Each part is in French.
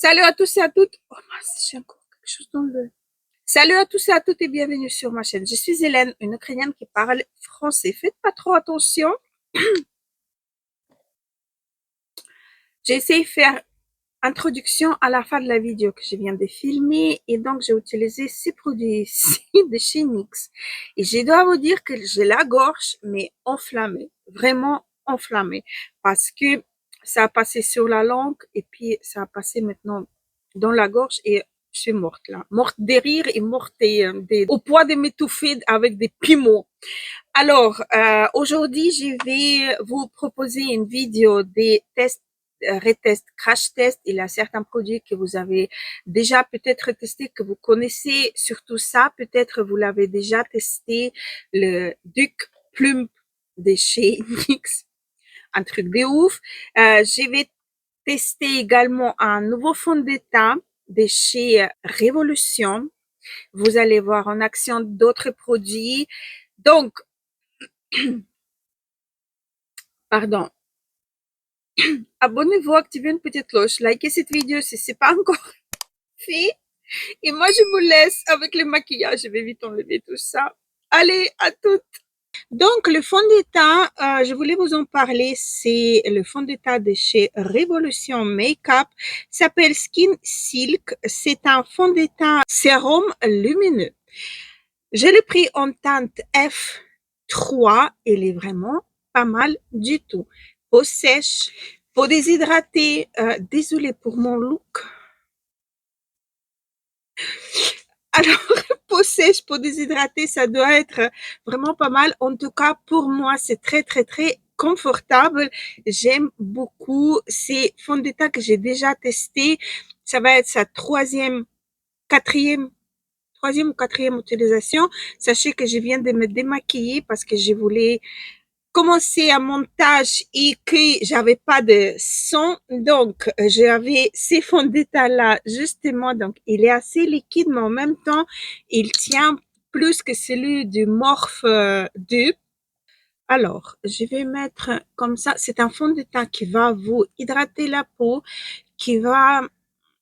Salut à tous et à toutes. Oh mince, j'ai encore quelque chose dans le... Salut à tous et à toutes et bienvenue sur ma chaîne. Je suis Hélène, une Ukrainienne qui parle français. Faites pas trop attention. J'ai essayé de faire introduction à la fin de la vidéo que je viens de filmer et donc j'ai utilisé ces produits ici de chez NYX. Et je dois vous dire que j'ai la gorge mais enflammée, vraiment enflammée parce que ça a passé sur la langue et puis ça a passé maintenant dans la gorge et je suis morte là, morte de rire et morte au point de m'étouffer avec des piments. Alors, aujourd'hui, je vais vous proposer une vidéo des tests, retest, crash test. Il y a certains produits que vous avez déjà peut-être testé, que vous connaissez, surtout ça, peut-être vous l'avez déjà testé, le Duc Plume de chez NYX, un truc de ouf. Je vais tester également un nouveau fond de teint de chez Révolution. Vous allez voir en action d'autres produits. Donc, pardon, abonnez-vous, activez une petite cloche, likez cette vidéo si c'est pas encore fait. Et moi, je vous laisse avec le maquillage. Je vais vite enlever tout ça. Allez, à toutes. Donc, le fond de teint, je voulais vous en parler. C'est le fond de teint de chez Révolution Makeup. S'appelle Skin Silk. C'est un fond de teint sérum lumineux. Je l'ai pris en teinte F3. Il est vraiment pas mal du tout. Peau sèche, peau déshydratée. Désolée pour mon look. Alors, peau sèche, peau déshydratée, ça doit être vraiment pas mal. En tout cas, pour moi, c'est très, très, très confortable. J'aime beaucoup ces fonds de teint que j'ai déjà testé. Ça va être sa troisième ou quatrième utilisation. Sachez que je viens de me démaquiller parce que je voulais commencer un montage et que j'avais pas de son, donc j'avais ces fonds de teint là justement, donc il est assez liquide mais en même temps il tient plus que celui du Morphe 2. Alors je vais mettre comme ça, c'est un fond de teint qui va vous hydrater la peau, qui va,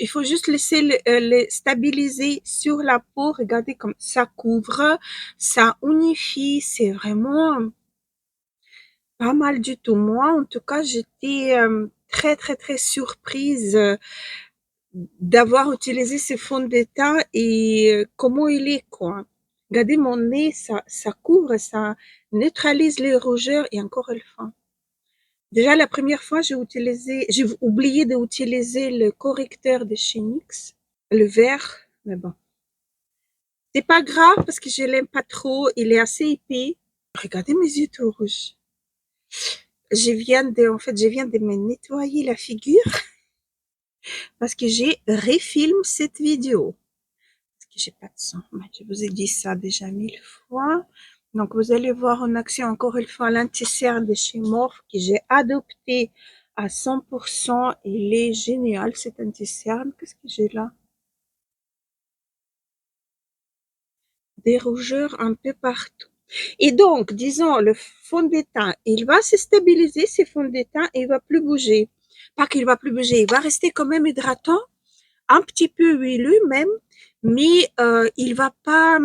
il faut juste laisser le stabiliser sur la peau. Regardez comme ça couvre, ça unifie, c'est vraiment pas mal du tout. Moi, en tout cas, j'étais très, très, très surprise d'avoir utilisé ce fond de teint et comment il est, quoi. Regardez mon nez, ça couvre, ça neutralise les rougeurs et encore une fois. Déjà, la première fois, j'ai oublié d'utiliser le correcteur de chez NYX, le vert, mais bon. C'est pas grave parce que je l'aime pas trop, il est assez épais. Regardez mes yeux tout rouges. Je viens de me nettoyer la figure parce que j'ai refilmé cette vidéo. Parce que j'ai pas de sang. Je vous ai dit ça déjà 1000 fois. Donc, vous allez voir en action encore une fois l'anti-cerne de chez Morphe que j'ai adopté à 100%. Il est génial cet anti-cerne. Qu'est-ce que j'ai là? Des rougeurs un peu partout. Et donc, disons, le fond de teint, il va se stabiliser, ce fond de teint, et il va plus bouger. Pas qu'il va plus bouger, il va rester quand même hydratant, un petit peu huileux même, mais il va pas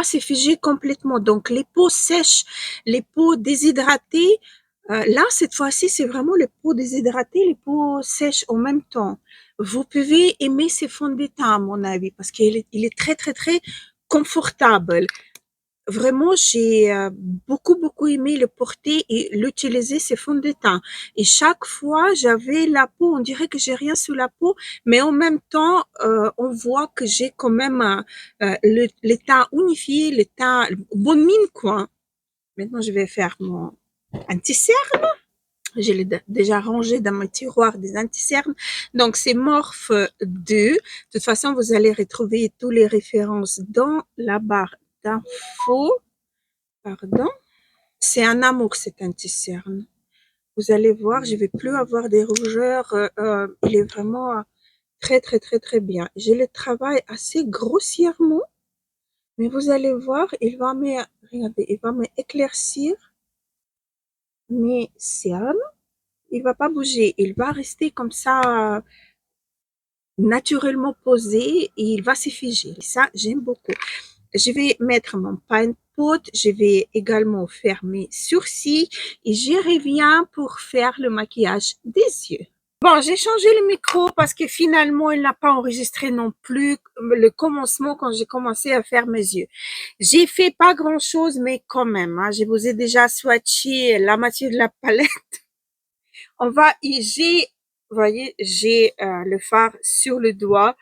se figer complètement. Donc, les peaux sèches, les peaux déshydratées, là, cette fois-ci, c'est vraiment les peaux déshydratées, les peaux sèches en même temps. Vous pouvez aimer ces fonds de teint, à mon avis, parce il est très, très, très confortable. Vraiment, j'ai beaucoup, beaucoup aimé le porter et l'utiliser, ces fonds de teint. Et chaque fois, j'avais la peau, on dirait que j'ai rien sous la peau, mais en même temps, on voit que j'ai quand même le teint unifié, le teint, bonne mine, quoi. Maintenant, je vais faire mon anti-cerne. Je l'ai déjà rangé dans mon tiroir des anti-cernes. Donc, c'est Morphe 2. De toute façon, vous allez retrouver toutes les références dans la barre d'infos. Pardon. C'est un amour, cet anti-cerne. Vous allez voir, je vais plus avoir des rougeurs. Il est vraiment très, très, très, très bien. Je le travaille assez grossièrement, mais vous allez voir, regardez, il va m'éclaircir mes cernes. il va pas bouger. Il va rester comme ça, naturellement posé et il va se figer. Ça, j'aime beaucoup. Je vais mettre mon pain pot. Je vais également faire mes sourcils et je reviens pour faire le maquillage des yeux. Bon, j'ai changé le micro parce que finalement, il n'a pas enregistré non plus le commencement quand j'ai commencé à faire mes yeux. J'ai fait pas grand chose, mais quand même, hein, je vous ai déjà swatché la moitié de la palette. On va, vous voyez, j'ai le fard sur le doigt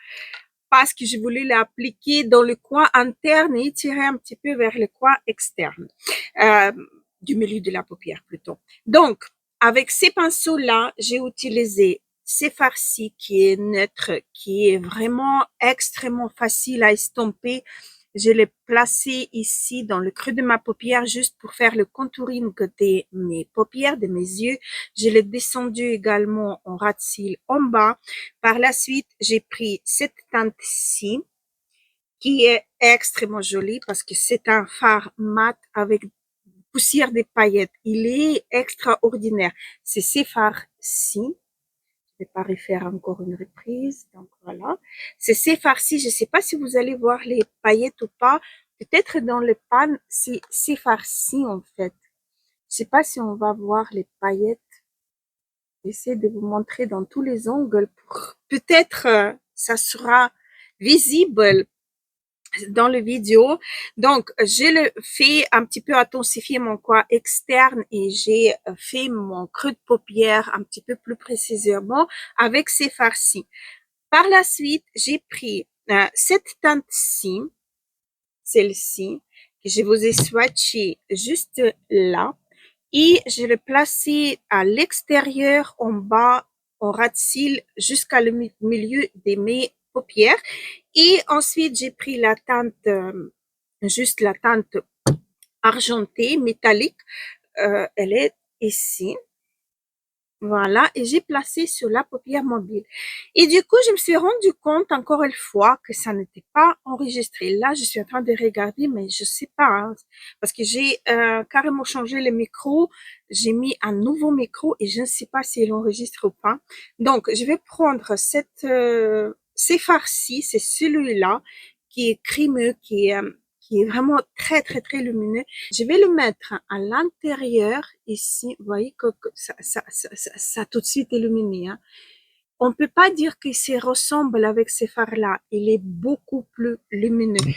parce que je voulais l'appliquer dans le coin interne et tirer un petit peu vers le coin externe, euh, du milieu de la paupière plutôt. Donc, avec ces pinceaux-là, j'ai utilisé ces farcis qui est neutre, qui est vraiment extrêmement facile à estomper. Je l'ai placé ici dans le creux de ma paupière juste pour faire le contouring de mes paupières, de mes yeux. Je l'ai descendu également en ras de cils en bas. Par la suite, j'ai pris cette teinte-ci qui est extrêmement jolie parce que c'est un fard mat avec poussière de paillettes. Il est extraordinaire. C'est ces fards-ci. Je vais pas refaire encore une reprise. Donc voilà. C'est ces farcis. Je ne sais pas si vous allez voir les paillettes ou pas. Peut-être dans le pan, c'est ces farcis en fait. Je sais pas si on va voir les paillettes. J'essaie de vous montrer dans tous les angles pour peut-être ça sera visible dans le vidéo. Donc, je le fais un petit peu intensifier mon coin externe et j'ai fait mon creux de paupière un petit peu plus précisément avec ces farcis. Par la suite, j'ai pris cette teinte-ci, celle-ci, que je vous ai swatché juste là, et je l'ai placé à l'extérieur, en bas, en ras de cils, jusqu'à le milieu de mes paupières. Et ensuite, j'ai pris la teinte, juste la teinte argentée, métallique. Elle est ici. Voilà, et j'ai placé sur la paupière mobile. Et du coup, je me suis rendu compte encore une fois que ça n'était pas enregistré. Là, je suis en train de regarder, mais je sais pas, hein, parce que j'ai carrément changé le micro. J'ai mis un nouveau micro et je ne sais pas s'il enregistre ou pas. Donc, je vais prendre ces farcis, c'est celui-là qui est crémeux, qui est vraiment très, très, très lumineux. Je vais le mettre à l'intérieur ici. Vous voyez que ça a tout de suite illuminé. Hein. On peut pas dire qu'il se ressemble avec ces phares-là. Il est beaucoup plus lumineux.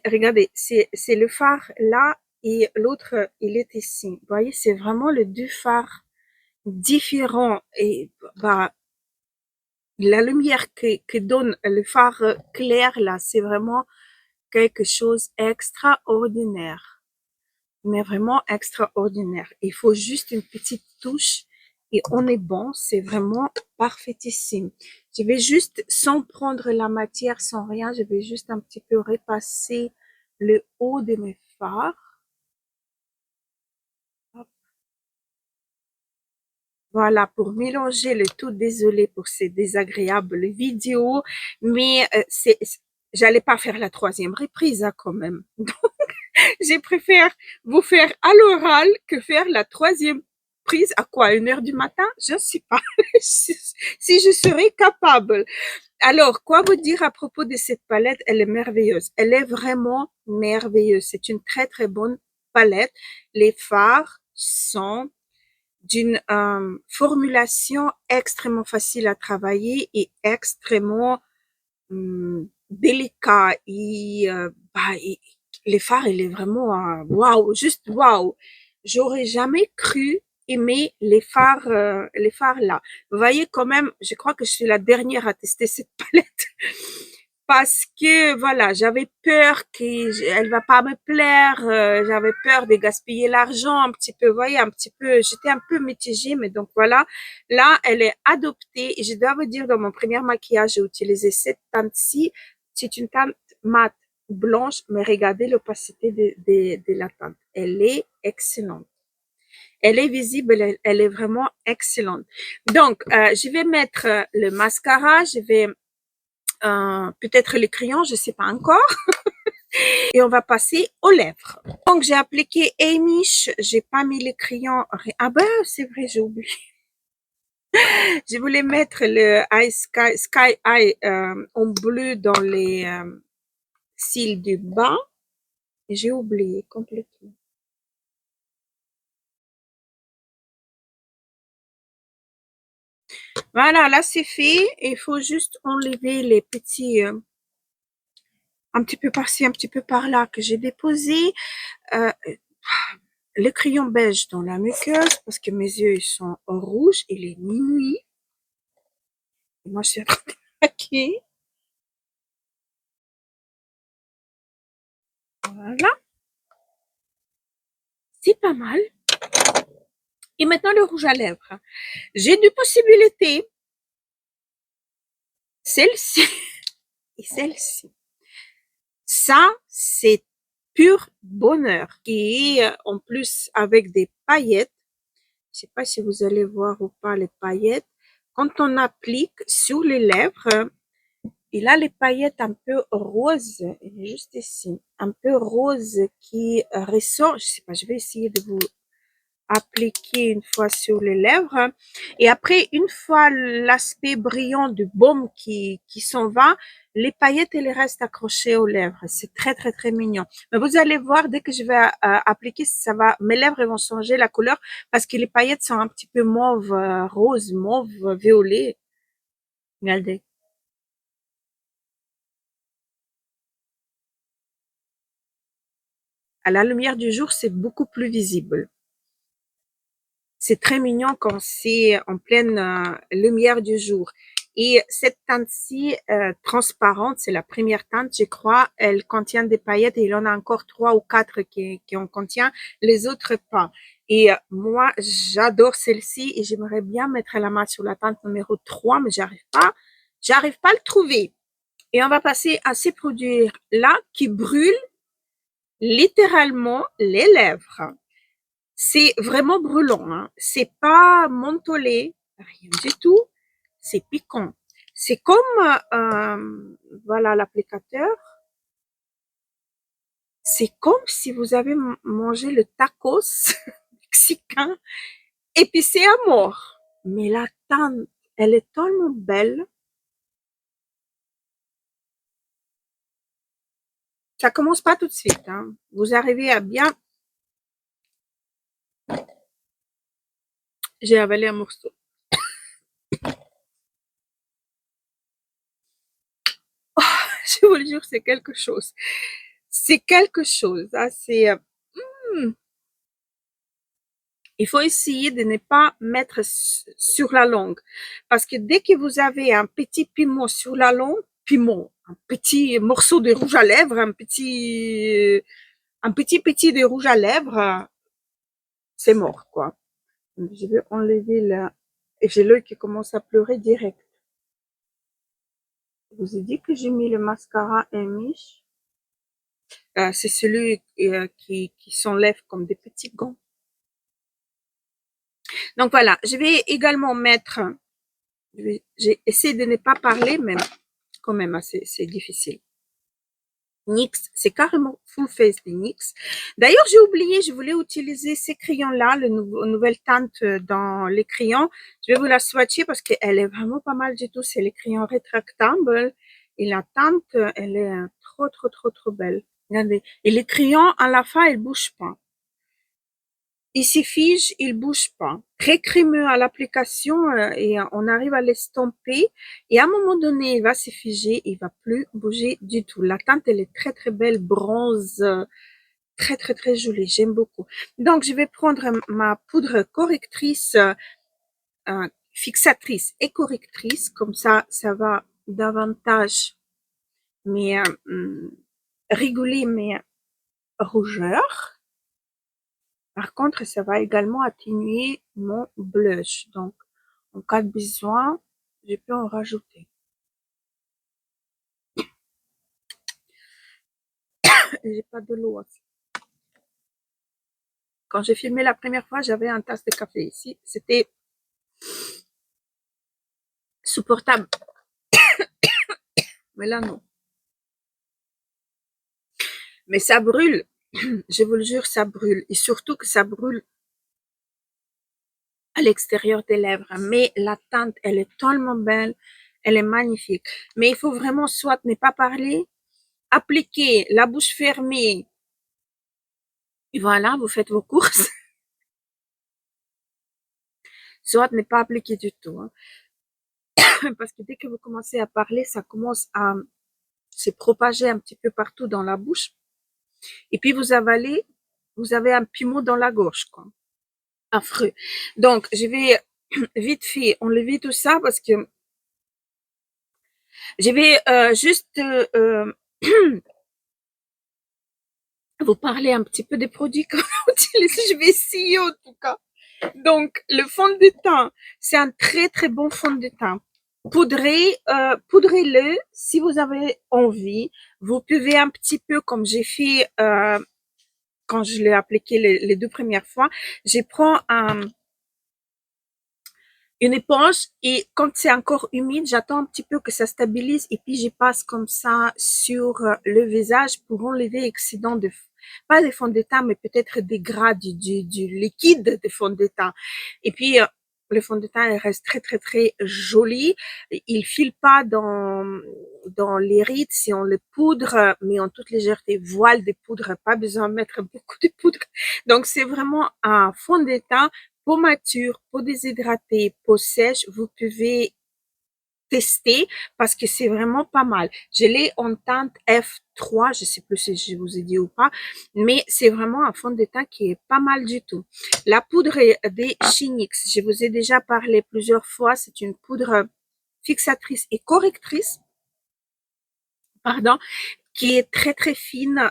Regardez, c'est le phare là et l'autre, il est ici. Vous voyez, c'est vraiment les deux phares différents. Et bah, la lumière que donne le phare clair là, c'est vraiment quelque chose d'extraordinaire. Mais vraiment extraordinaire. Il faut juste une petite touche et on est bon. C'est vraiment parfaitissime. Je vais juste, sans prendre la matière, sans rien, je vais juste un petit peu repasser le haut de mes fards. Voilà, pour mélanger le tout. Désolée pour ces désagréables vidéos, mais j'allais pas faire la troisième reprise hein, quand même. Je préfère vous faire à l'oral que faire la troisième prise à quoi, 1 heure du matin? Je ne sais pas si je serais capable. Alors, quoi vous dire à propos de cette palette? Elle est merveilleuse. Elle est vraiment merveilleuse. C'est une très, très bonne palette. Les fards sont d'une formulation extrêmement facile à travailler et extrêmement délicat et, les fards, il est vraiment waouh, juste waouh. J'aurais jamais cru aimer les fards là. Vous voyez quand même, je crois que je suis la dernière à tester cette palette parce que voilà, j'avais peur qu'elle va pas me plaire, j'avais peur de gaspiller l'argent un petit peu, vous voyez, un petit peu, j'étais un peu mitigée, mais donc voilà, là, elle est adoptée et je dois vous dire, dans mon premier maquillage, j'ai utilisé cette teinte-ci, c'est une teinte mate blanche, mais regardez l'opacité de la teinte, elle est excellente. Elle est visible, elle est vraiment excellente. Donc, je vais mettre le mascara, je vais peut-être les crayons, je sais pas encore. Et on va passer aux lèvres. Donc, j'ai appliqué Amish, j'ai pas mis les crayons. Ah ben, c'est vrai, j'ai oublié. Je voulais mettre le Sky Eye en bleu dans les cils du bas et j'ai oublié complètement. Voilà, là c'est fait. Il faut juste enlever les petits, un petit peu par-ci, un petit peu par-là que j'ai déposé. Euh, le crayon beige dans la muqueuse parce que mes yeux ils sont rouges. Il est minuit. Et moi je suis en train de maquiller. Voilà, c'est pas mal. Et maintenant le rouge à lèvres. J'ai deux possibilités. Celle-ci et celle-ci. Ça, c'est pur bonheur. Et en plus, avec des paillettes, je sais pas si vous allez voir ou pas les paillettes, quand on applique sur les lèvres, il a les paillettes un peu roses, il est juste ici, un peu rose qui ressort. Je sais pas, je vais essayer de vous appliquer une fois sur les lèvres. Et après, une fois l'aspect brillant du baume qui s'en va, les paillettes, elles restent accrochées aux lèvres. C'est très, très, très mignon. Mais vous allez voir, dès que je vais appliquer, ça va, mes lèvres vont changer la couleur parce que les paillettes sont un petit peu mauve, rose, mauve, violet. Regardez. À la lumière du jour, c'est beaucoup plus visible. C'est très mignon quand c'est en pleine lumière du jour. Et cette teinte-ci, transparente, c'est la première teinte, je crois. Elle contient des paillettes et il y en a encore 3 ou 4 qui en contient, les autres pas. Et moi, j'adore celle-ci et j'aimerais bien mettre la main sur la teinte numéro 3, mais j'arrive pas à le trouver. Et on va passer à ces produits-là qui brûlent littéralement les lèvres. C'est vraiment brûlant, hein. C'est pas mentholé, rien du tout. C'est piquant. C'est comme, voilà l'applicateur. C'est comme si vous avez mangé le tacos mexicain épicé à mort. Mais la teinte, elle est tellement belle. Ça commence pas tout de suite, hein. Vous arrivez à bien, j'ai avalé un morceau. Je vous le jure, c'est quelque chose. C'est quelque chose. Ah, c'est, hmm. Il faut essayer de ne pas mettre sur la langue. Parce que dès que vous avez un petit piment sur la langue, piment, un petit morceau de rouge à lèvres, un petit de rouge à lèvres, c'est mort, quoi. Je vais enlever là. Et j'ai l'œil qui commence à pleurer direct. Je vous ai dit que j'ai mis le mascara Amish. C'est celui qui s'enlève comme des petits gants. Donc voilà, je vais également mettre, j'ai essayé de ne pas parler, mais quand même, hein, c'est difficile. NYX, c'est carrément full face de NYX. D'ailleurs, j'ai oublié, je voulais utiliser ces crayons-là, le nouvelle teinte dans les crayons. Je vais vous la swatcher parce qu'elle est vraiment pas mal du tout. C'est les crayons rétractables. Et la teinte, elle est trop, trop, trop, trop belle. Regardez. Et les crayons, à la fin, ils bougent pas. Il s'y fige, il bouge pas. Très crémeux à l'application et on arrive à l'estomper et à un moment donné, il va se figer, il va plus bouger du tout. La teinte, elle est très très belle, bronze, très très très jolie. J'aime beaucoup. Donc, je vais prendre ma poudre correctrice, fixatrice et correctrice. Comme ça va davantage mais réguler mes rougeurs. Par contre, ça va également atténuer mon blush. Donc, en cas de besoin, je peux en rajouter. J'ai pas de l'eau aussi. Quand j'ai filmé la première fois, j'avais un tasse de café ici. C'était supportable. Mais là, non. Mais ça brûle. Je vous le jure, ça brûle. Et surtout que ça brûle à l'extérieur des lèvres. Mais la teinte, elle est tellement belle, elle est magnifique. Mais il faut vraiment soit ne pas parler, appliquer la bouche fermée, et voilà, vous faites vos courses, soit ne pas appliquer du tout, hein. Parce que dès que vous commencez à parler, ça commence à se propager un petit peu partout dans la bouche. Et puis vous avalez, vous avez un piment dans la gorge, quoi. Affreux. Donc, je vais vite fait enlever tout ça parce que je vais juste vous parler un petit peu des produits qu'on utilise. Je vais essayer en tout cas. Donc, le fond de teint, c'est un très très bon fond de teint. Poudrez-le si vous avez envie. Vous pouvez un petit peu, comme j'ai fait quand je l'ai appliqué les 2 premières fois, je prends une éponge et quand c'est encore humide, j'attends un petit peu que ça stabilise et puis je passe comme ça sur le visage pour enlever l'excédent de, pas de fond de teint, mais peut-être des gras du liquide de fond de teint. Et puis, le fond de teint, il reste très, très, très joli. Il file pas dans les rides si on le poudre, mais en toute légèreté. Voile de poudre, pas besoin de mettre beaucoup de poudre. Donc, c'est vraiment un fond de teint. Peau mature, peau déshydratée, peau sèche, vous pouvez tester parce que c'est vraiment pas mal. Je l'ai en teinte F3, je sais plus si je vous ai dit ou pas, mais c'est vraiment un fond de teint qui est pas mal du tout. La poudre des Chinix, je vous ai déjà parlé plusieurs fois, c'est une poudre fixatrice et correctrice, pardon, qui est très très fine,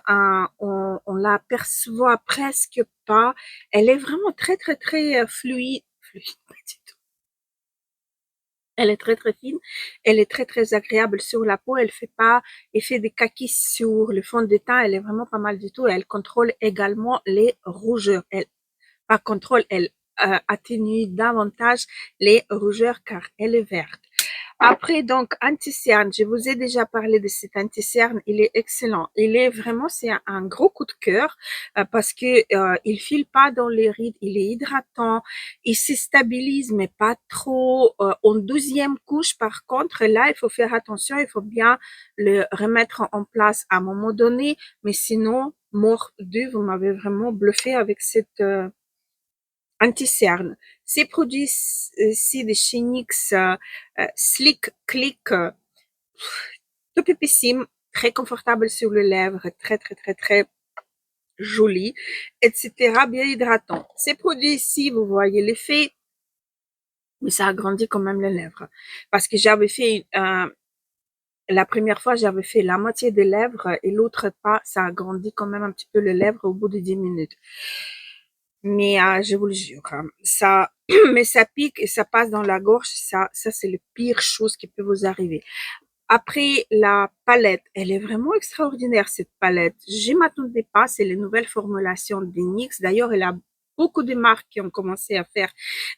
on l'aperçoit presque pas. Elle est vraiment très très très fluide, elle est très très fine, elle est très très agréable sur la peau, elle fait pas effet de kaki sur le fond de teint, elle est vraiment pas mal du tout. Elle contrôle également les rougeurs. Elle, pas contrôle, elle atténue davantage les rougeurs car elle est verte. Après, donc, anti-cerne, je vous ai déjà parlé de cet anti-cerne, il est excellent. Il est vraiment, c'est un gros coup de cœur parce que il file pas dans les rides, il est hydratant, il se stabilise mais pas trop. En 12e couche, par contre, là, il faut faire attention, il faut bien le remettre en place à un moment donné, mais sinon, mordu, vous m'avez vraiment bluffé avec cette anti-cerne. Ces produits-ci de chez NYX, Slick Click, tout pépissime, très confortable sur les lèvres, très très très très joli, etc. Bien hydratant. Ces produits-ci, vous voyez l'effet, mais ça agrandit quand même les lèvres. Parce que j'avais fait, la première fois, j'avais fait la moitié des lèvres et l'autre pas, ça agrandit quand même un petit peu les lèvres au bout de 10 minutes. Mais je vous le jure, hein, ça, mais ça pique et ça passe dans la gorge. Ça c'est le pire chose qui peut vous arriver. Après, la palette, elle est vraiment extraordinaire, cette palette. Je m'attendais pas, c'est les nouvelles formulations d'Enix. D'ailleurs, il y a beaucoup de marques qui ont commencé à faire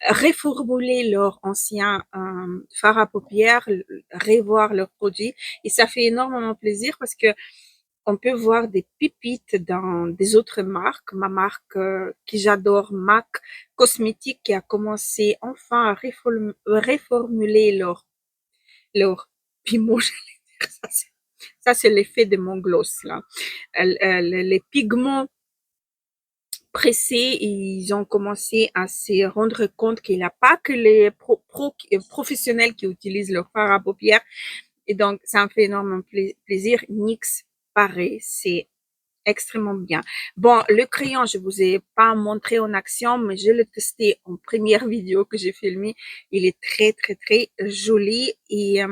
reformuler leur ancien fard à paupières, revoir leurs produits. Et ça fait énormément plaisir parce que on peut voir des pépites dans des autres marques. Ma marque que j'adore, MAC Cosmétique, qui a commencé enfin à reformuler leur piment, j'allais dire. Ça, c'est l'effet de mon gloss, là. Les pigments pressés, ils ont commencé à se rendre compte qu'il n'y a pas que les professionnels qui utilisent leur fard à paupières. Et donc, ça me fait énormément plaisir. NYX, pareil, c'est extrêmement bien. Bon, le crayon, je vous ai pas montré en action, mais je l'ai testé en première vidéo que j'ai filmée. Il est très, très, très joli et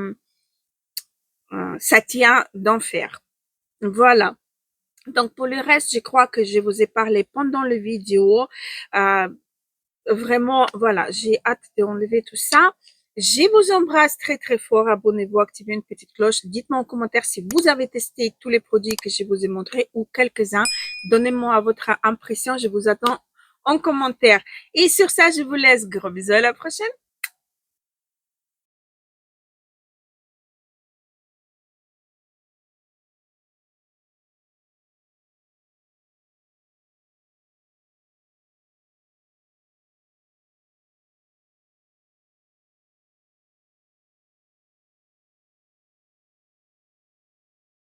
ça tient d'enfer. Voilà. Donc, pour le reste, je crois que je vous ai parlé pendant la vidéo. Euh, Vraiment, voilà, j'ai hâte d'enlever tout ça. Je vous embrasse très très fort. Abonnez-vous, activez une petite cloche. Dites-moi en commentaire si vous avez testé tous les produits que je vous ai montrés ou quelques-uns. Donnez-moi votre impression. Je vous attends en commentaire. Et sur ça, je vous laisse. Gros bisous, à la prochaine.